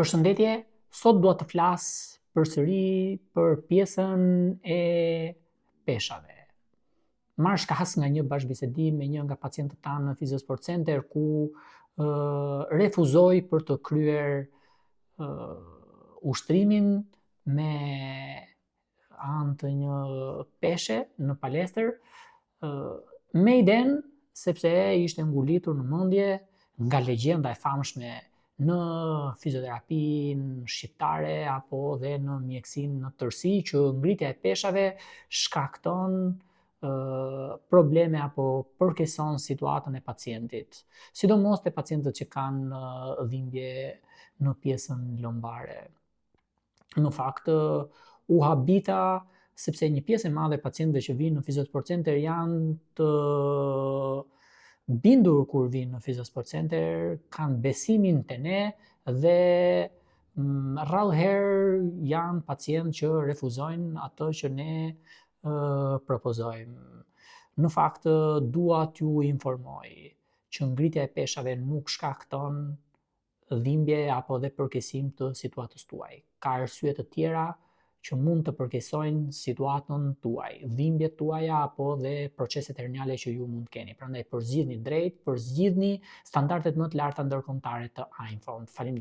Përshëndetje, sot dua të flas përsëri për pjesën e peshave. Marrësh kas nga një bashkëbisedim me një nga pacientët tanë në Physiosport Center ku refuzoi për të kryer ushtrimin me anë të një peshe në palestër, me idenë sepse ishte ngulitur në mendje nga legjenda e famshme në fizioterapinë shqiptare apo dhe në mjekësinë në tërësi që ngritja e peshave shkakton probleme apo përkeson situatën e pacientit, sidomos te pacientët që kanë dhimbje në pjesën lombare. Në fakt, u habita sepse një pjesë e madhe e pacientëve që vinë në Physiosport Center janë të bindur kur vinë në Physiosport Center, kanë besimin te ne dhe rrallë herë janë pacientë që refuzojnë atë që ne propozojmë. Në fakt, dua t'ju informoj që ngritja e peshave nuk shkakton dhimbje apo dhe përkesim të situatës tuaj. Ka arsye të tjera që mund të përkesojnë situatën tuaj, dhimbjet tuaja apo dhe proceset herniale që ju mund keni. Prandaj përzgjidhni drejt, përzgjidhni standardet më të larta ndërkombëtare të AINFO. Faleminderit.